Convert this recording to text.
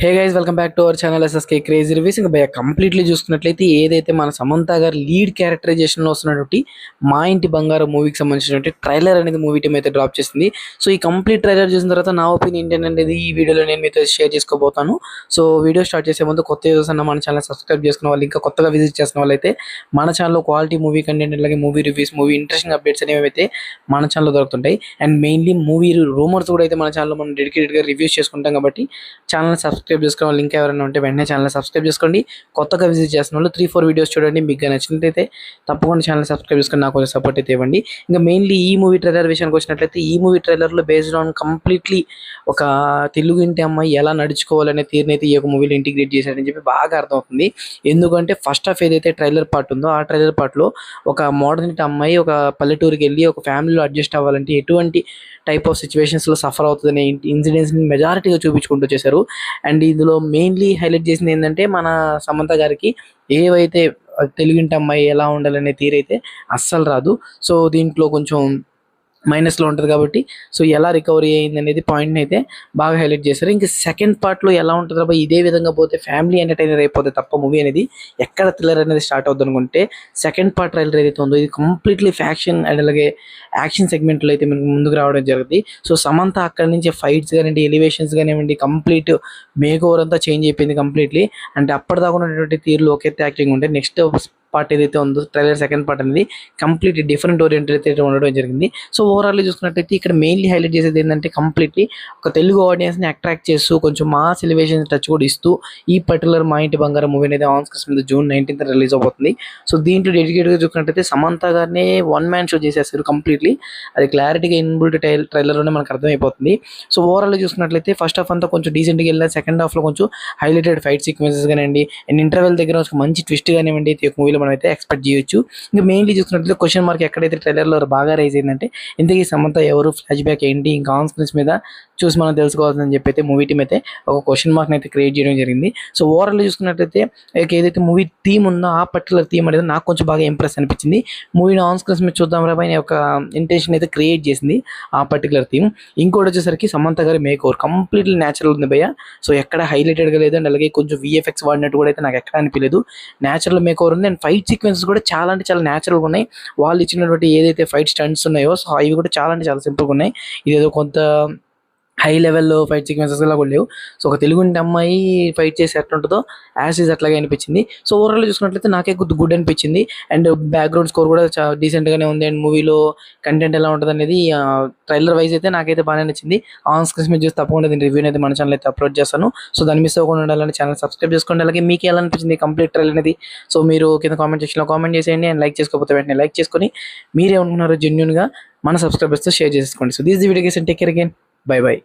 Hey guys welcome back to our channel SSK crazy reviews. ఇంకా భయ completely చూసుకున్నట్లయితే ఏదైతే మన సమంత గారు లీడ్ క్యారెక్టరైజేషన్లో వస్తున్నటువంటి మా ఇంటి బంగారం మూవీకి సంబంధించినటువంటి ట్రైలర్ అనేది మూవీ టీం అయితే డ్రాప్ చేసింది. సో ఈ కంప్లీట్ ట్రైలర్ చూసిన తర్వాత నా ఒపీనియన్ ఏంటనేది ఈ వీడియోలో నేను మీతో షేర్ చేసుకోబోతాను. సో వీడియో స్టార్ట్ చేసే ముందు కొత్త యూజర్స్ అన్న మన ఛానల్ సబ్స్క్రైబ్ చేసుకున్న వాళ్ళు, ఇంకా కొత్తగా విజిట్ చేసిన వాళ్ళైతే మన ఛానల్లో క్వాలిటీ మూవీ కంటెంట్, అలాగే movie reviews, movie interesting updates అనేవి అయితే మన ఛానల్లో దొరుకుతుంటాయి. అండ్ మెయిన్లీ మూవీ రూమర్స్ కూడా అయితే మన ఛానల్లో మనం డెడికేటెడ్గా రివ్యూస్ చేసుకుంటాం. కాబట్టి ఛానల్ సబ్స్క్రైబ్ చేసుకోవాలి. లింక్ ఎవరైనా ఉంటే వెంటనే ఛానల్ సబ్స్క్రైబ్ చేసుకోండి. కొత్తగా విజిట్ చేసిన వాళ్ళు 3-4 వీడియోస్ చూడండి. మీకు నచ్చినట్లయితే తప్పకుండా ఛానల్ సబ్స్క్రైబ్ చేసుకొని నాకు కొంచెం సపోర్ట్ అయితే ఇవ్వండి. ఇంకా మెయిన్లీ ఈ మూవీ ట్రైలర్ విషయానికి వచ్చినట్లయితే ఈ మూవీ ట్రైలర్లో బేస్డ్ ఆన్ కంప్లీట్లీ ఒక తెలుగు ఇంటి అమ్మాయి ఎలా నడుచుకోవాలనే తీరునైతే ఈ యొక్క మూవీలో ఇంటిగ్రేట్ చేశాడని చెప్పి బాగా అర్థమవుతుంది. ఎందుకంటే ఫస్ట్ హాఫ్ ఏదైతే ట్రైలర్ పార్ట్ ఉందో ఆ ట్రైలర్ పార్ట్లో ఒక మోడర్న్ ఇంటి అమ్మాయి ఒక పల్లెటూరుకి వెళ్ళి ఒక ఫ్యామిలీలో అడ్జస్ట్ అవ్వాలంటే ఎటువంటి టైప్ ఆఫ్ సిచ్యువేషన్స్లో సఫర్ అవుతుందనే ఇన్సిడెంట్స్ని మెజారిటీగా చూపించుకుంటూ వచ్చేసారు. అండ్ ఇందులో మెయిన్లీ హైలైట్ చేసింది ఏంటంటే మన సమంత గారికి ఏవైతే తెలుగింటి అమ్మాయి ఎలా ఉండాలనే తీరైతే అస్సలు రాదు. సో దీంట్లో కొంచెం మైనస్లో ఉంటుంది. కాబట్టి సో ఎలా రికవరీ అయింది అనేది పాయింట్ని అయితే బాగా హైలైట్ చేశారు. ఇంకా సెకండ్ పార్ట్లో ఎలా ఉంటుంది రా ఇదే విధంగా పోతే ఫ్యామిలీ ఎంటర్టైనర్ అయిపోతే తప్ప మూవీ అనేది ఎక్కడ థ్రిల్లర్ అనేది స్టార్ట్ అవుతుంది అనుకుంటే సెకండ్ పార్ట్ ట్రైలర్ ఏదైతే ఉందో ఇది కంప్లీట్లీ ఫ్యాక్షన్ అండ్ అలాగే యాక్షన్ సెగ్మెంట్లో అయితే మనకు ముందుకు రావడం జరుగుతుంది. సో సమంత అక్కడి నుంచి ఫైట్స్ కానివ్వండి, ఎలివేషన్స్ కానివ్వండి, కంప్లీట్ మేక్ ఓవర్ అంతా చేంజ్ అయిపోయింది కంప్లీట్లీ. అంటే అప్పటిదాకా ఉన్నటువంటి తీరులో ఒకే యాక్టింగ్ ఉంటే నెక్స్ట్ పార్ట్ ఏదైతే ఉందో ట్రైలర్ సెకండ్ పార్ట్ అనేది కంప్లీట్ డిఫరెంట్ ఓరియంటెడ్ అయితే ఉండడం జరిగింది. సో ఓవరాల్లీ చూసుకున్నట్టయితే ఇక్కడ మెయిన్లీ హైలైట్ చేసేది ఏంటంటే కంప్లీట్లీ ఒక తెలుగు ఆడియన్స్ని అట్రాక్ట్ చేస్తూ కొంచెం మాస్ ఎలివేషన్ టచ్ కూడా ఇస్తూ ఈ పర్టికులర్ మా ఇంటి బంగారం మూవీ అనేది ఆన్ స్క్రీన్ మీద June 19th రిలీజ్ అవబోతుంది. సో దీంట్లో డెడికేట్గా చూసుకున్నట్టయితే సమంత గారినే వన్ మ్యాన్ షో చేసేస్తారు కంప్లీట్లీ. అది క్లారిటీగా ఇన్బుల్ట్ ట్రైలర్లోనే మనకు అర్థమైపోతుంది. సో ఓవరాల్ చూసుకున్నట్లయితే ఫస్ట్ హాఫ్ అంతా కొంచెం డీసెంట్గా వెళ్ళిన సెకండ్ హాఫ్లో కొంచెం హైలైటెడ్ ఫైట్ సీక్వెన్సెస్ కానివ్వండి అండ్ ఇంటర్వెల్ దగ్గర ఒక మంచి ట్విస్ట్ కానివ్వండి ఈ మూవీలో మనం అయితే ఎక్స్పెక్ట్ చేయొచ్చు. ఇంకా మెయిన్లీ చూసుకున్నట్లయితే క్వశ్చన్ మార్క్ ఎక్కడైతే ట్రైలర్లో బాగా రైజ్ అయిందంటే ఇంతకీ సమంత ఎవరు, ఫ్లాష్ బ్యాక్ ఏంటి, ఇంకా ఆన్ స్క్రీన్స్ మీద చూసి మనం తెలుసుకోవాల్సిందని చెప్పి అయితే మూవీ టీమ్ అయితే ఒక క్వశ్చన్ మార్క్ని అయితే క్రియేట్ చేయడం జరిగింది. సో ఓవరాల్ చూసుకున్నట్లయితే ఏదైతే మూవీ థీమ్ ఉందో ఆ పర్టికులర్ థీమ్ అనేది నాకు కొంచెం బాగా ఇంప్రెస్ అనిపించింది. మూవీని ఆన్ స్క్రీన్స్ మీద చూద్దాం రా పైన ఒక ఇంటెన్షన్ అయితే క్రియేట్ చేసింది ఆ పర్టికులర్ థీమ్. ఇంకోటి వచ్చేసరికి సమంత గారి మేక్ ఓవర్ కంప్లీట్లీ న్యాచురల్ ఉంది భయ్య. సో ఎక్కడ హైలైటెడ్గా లేదు అండ్ అలాగే కొంచెం విఎఫ్ఎక్స్ వాడినట్టు కూడా అయితే నాకు ఎక్కడ అనిపించలేదు. న్యాచురల్ మేక్ ఓవర్ ఉంది అండ్ ఫైట్ సీక్వెన్సెస్ కూడా చాలా అంటే చాలా న్యాచురల్గా ఉన్నాయి. వాళ్ళు ఇచ్చినటువంటి ఏదైతే ఫైట్ స్టంట్స్ ఉన్నాయో సో అవి కూడా చాలా అంటే చాలా సింపుల్గా ఉన్నాయి. ఇదేదో కొంత హై లెవెల్లో ఫైట్ సీక్వెన్సెస్ కూడా లేవు. సో ఒక తెలుగుంటి అమ్మాయి ఫైట్ చేసి ఎట్లా ఉంటుందో యాజ్ ఈజ్ అట్లాగే అనిపించింది. సో ఓవరాల్ చూసుకున్నట్లయితే నాకే గుడ్ అనిపించింది. అండ్ బ్యాక్గ్రౌండ్ స్కోర్ కూడా చాలా డీసెంట్గానే ఉంది. అండ్ మూవీలో కంటెంట్ ఎలా ఉంటుంది అనేది ట్రైలర్ వైజ్ అయితే నాకైతే బాగానే నచ్చింది. ఆన్ స్క్రీన్ మీద చూసి తప్పకుండా దీని రివ్యూ అయితే మన ఛానల్ అయితే అప్లోడ్ చేస్తాను. సో దాన్ని మిస్ అవ్వకుండా ఉండాలని ఛానల్ సబ్స్క్రైబ్ చేసుకోండి. అలాగే మీకు ఎలా అనిపించింది కంప్లీట్ ట్రైలర్ అనేది సో మీరు కింద కామెంట్ సెక్షన్లో కామెంట్ చేసేయండి. అండ్ లైక్ చేసుకోకపోతే వెంటనే లైక్ చేసుకొని మీరేమనుకున్నారో జెన్యూన్గా మన సబ్స్క్రైబర్స్తో షేర్ చేసుకోండి. So this the video guys, take care again, by by.